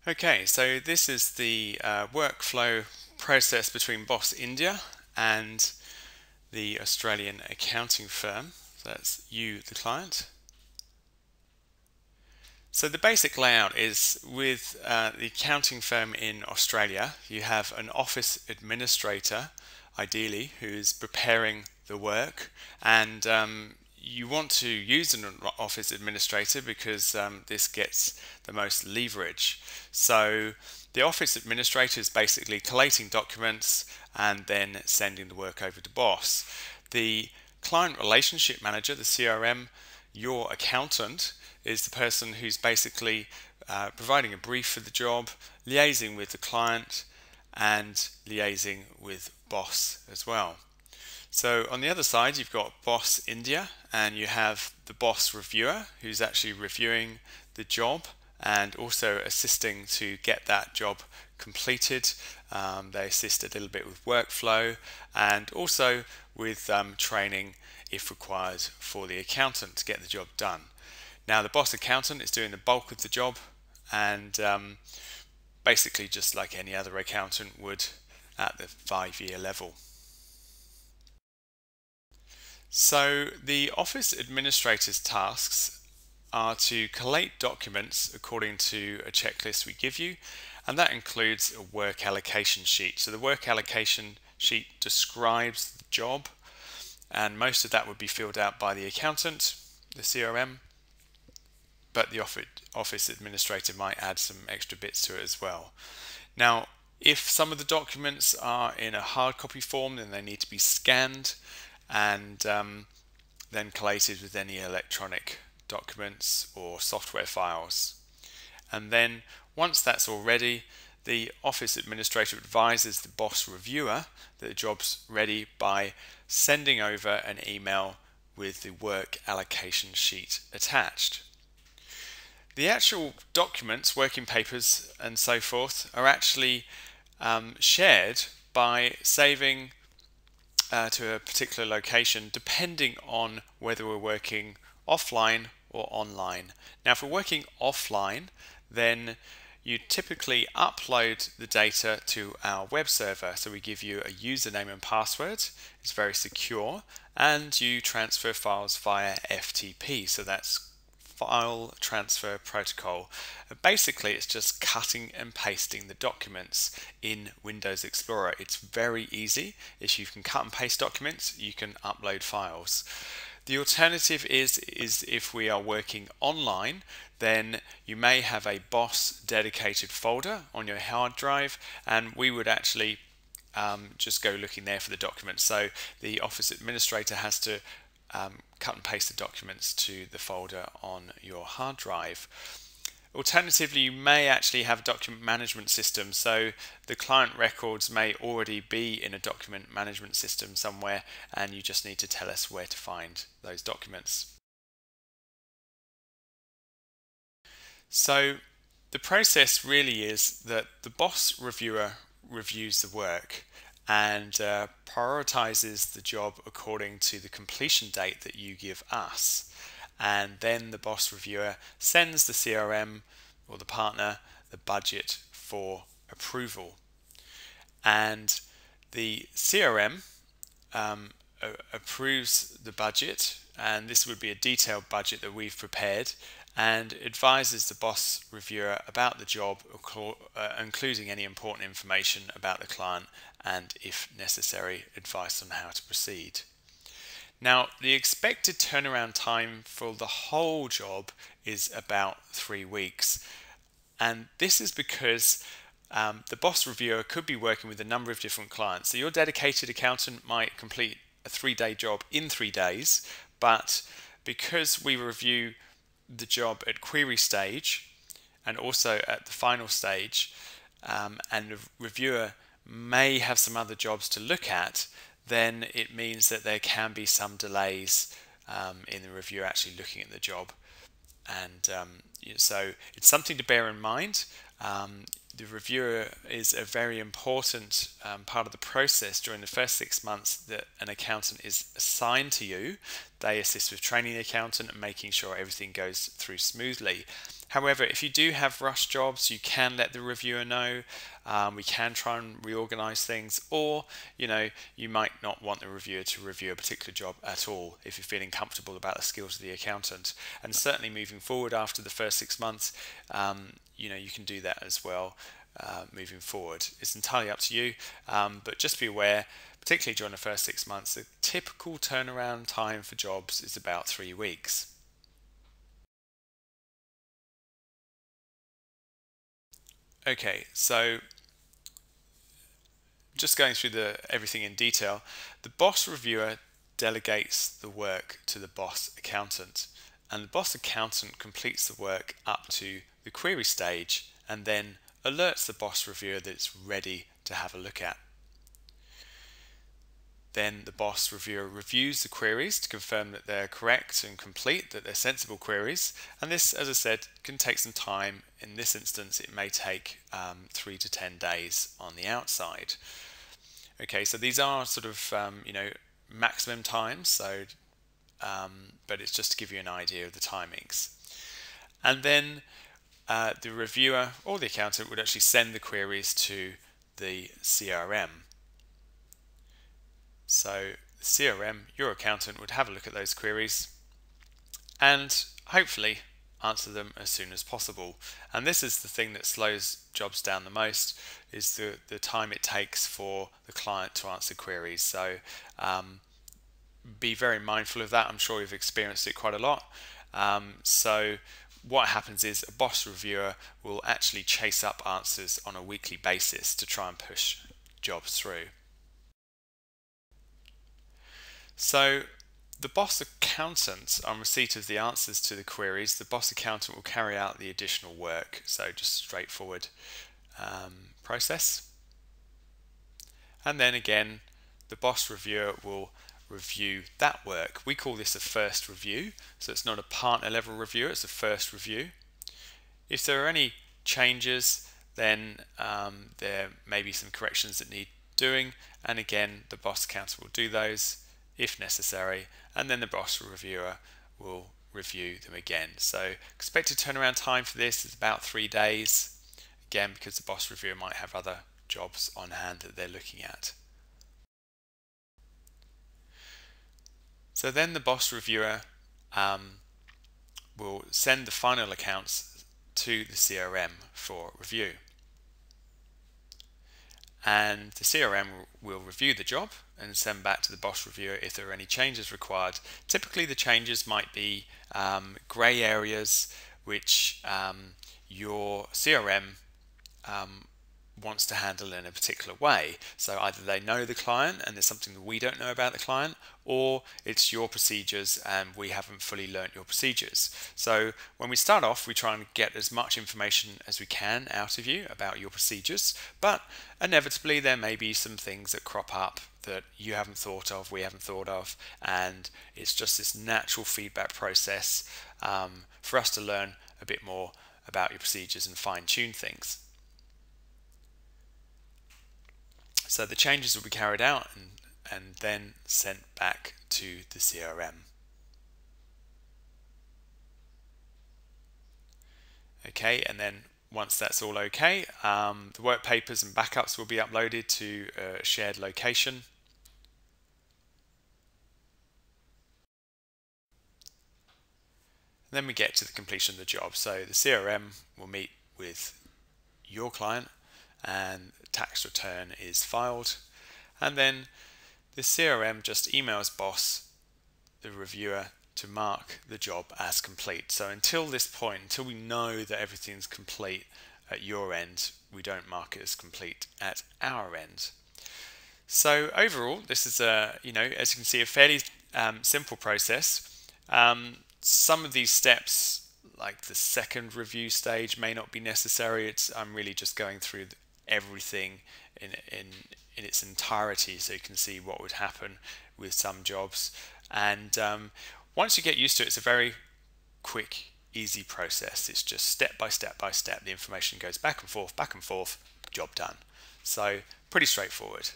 Okay, so this is the workflow process between Boss India and the Australian accounting firm. So that's you, the client. So the basic layout is with the accounting firm in Australia, you have an office administrator, ideally, who's preparing the work, and you want to use an office administrator because this gets the most leverage. So the office administrator is basically collating documents and then sending the work over to boss. The client relationship manager, the CRM, your accountant, is the person who's basically providing a brief for the job, liaising with the client, and liaising with boss as well. So on the other side, you've got Boss India, and you have the boss reviewer who's actually reviewing the job and also assisting to get that job completed. They assist a little bit with workflow and also with training if required for the accountant to get the job done. Now the boss accountant is doing the bulk of the job and basically just like any other accountant would at the 5-year level. So the office administrator's tasks are to collate documents according to a checklist we give you, and that includes a work allocation sheet. So the work allocation sheet describes the job, and most of that would be filled out by the accountant, the CRM, but the office administrator might add some extra bits to it as well. Now, if some of the documents are in a hard copy form, then they need to be scanned and then collated with any electronic documents or software files. And then once that's all ready, the office administrator advises the boss reviewer that the job's ready by sending over an email with the work allocation sheet attached. The actual documents, working papers and so forth, are actually shared by saving to a particular location depending on whether we're working offline or online. Now if we're working offline, then you typically upload the data to our web server. So we give you a username and password, it's very secure, and you transfer files via FTP, so that's File Transfer Protocol. Basically it's just cutting and pasting the documents in Windows Explorer. It's very easy. If you can cut and paste documents, you can upload files. The alternative is if we are working online, then you may have a boss dedicated folder on your hard drive, and we would actually just go looking there for the documents. So the office administrator has to cut and paste the documents to the folder on your hard drive. Alternatively, you may actually have a document management system, so the client records may already be in a document management system somewhere, and you just need to tell us where to find those documents. So the process really is that the boss reviewer reviews the work and prioritizes the job according to the completion date that you give us. And then the boss reviewer sends the CRM or the partner the budget for approval. And the CRM approves the budget, and this would be a detailed budget that we've prepared, and advises the boss reviewer about the job, including any important information about the client and, if necessary, advice on how to proceed. Now, the expected turnaround time for the whole job is about 3 weeks, and this is because the boss reviewer could be working with a number of different clients. So your dedicated accountant might complete a 3-day job in 3 days, but because we review the job at query stage and also at the final stage, and the reviewer may have some other jobs to look at, then it means that there can be some delays in the reviewer actually looking at the job. And so it's something to bear in mind. The reviewer is a very important part of the process during the first 6 months that an accountant is assigned to you. They assist with training the accountant and making sure everything goes through smoothly. However, if you do have rush jobs, you can let the reviewer know. We can try and reorganize things, or you might not want the reviewer to review a particular job at all if you're feeling comfortable about the skills of the accountant. And certainly moving forward after the first 6 months, you can do that as well. Moving forward, it's entirely up to you, but just be aware, particularly during the first 6 months, the typical turnaround time for jobs is about 3 weeks. Okay, so just going through everything in detail, the boss reviewer delegates the work to the boss accountant, and the boss accountant completes the work up to the query stage and then alerts the boss reviewer that it's ready to have a look at. Then the boss reviewer reviews the queries to confirm that they're correct and complete, that they're sensible queries, and this, as I said, can take some time. In this instance, it may take 3 to 10 days on the outside. Okay, so these are sort of maximum times, so but it's just to give you an idea of the timings. And then the reviewer or the accountant would actually send the queries to the CRM. So the CRM, your accountant, would have a look at those queries and hopefully answer them as soon as possible. And this is the thing that slows jobs down the most, is the time it takes for the client to answer queries. So be very mindful of that. I'm sure you've experienced it quite a lot. So what happens is a boss reviewer will actually chase up answers on a weekly basis to try and push jobs through. So the boss accountant, on receipt of the answers to the queries, the boss accountant will carry out the additional work. So just straightforward process. And then again, the boss reviewer will review that work. We call this a first review. So it's not a partner level review, it's a first review. If there are any changes, then there may be some corrections that need doing. And again, the boss accountant will do those if necessary, and then the boss reviewer will review them again. So expected turnaround time for this is about 3 days, again because the boss reviewer might have other jobs on hand that they're looking at. So then the boss reviewer will send the final accounts to the CRM for review. And the CRM will review the job and send back to the boss reviewer if there are any changes required. Typically the changes might be grey areas which your CRM wants to handle in a particular way. So either they know the client and there's something that we don't know about the client, or it's your procedures and we haven't fully learnt your procedures. So when we start off, we try and get as much information as we can out of you about your procedures, but inevitably there may be some things that crop up that you haven't thought of, we haven't thought of, and it's just this natural feedback process for us to learn a bit more about your procedures and fine-tune things. So the changes will be carried out and then sent back to the CRM. Okay, and then once that's all okay, the work papers and backups will be uploaded to a shared location. And then we get to the completion of the job. So the CRM will meet with your client and tax return is filed, and then the CRM just emails boss, the reviewer, to mark the job as complete. So until this point, until we know that everything's complete at your end, we don't mark it as complete at our end. So overall, this is as you can see, a fairly simple process. Some of these steps, like the second review stage, may not be necessary. I'm really just going through everything in its entirety so you can see what would happen with some jobs. And once you get used to it, it's a very quick, easy process. It's just step by step by step. The information goes back and forth, job done. So pretty straightforward.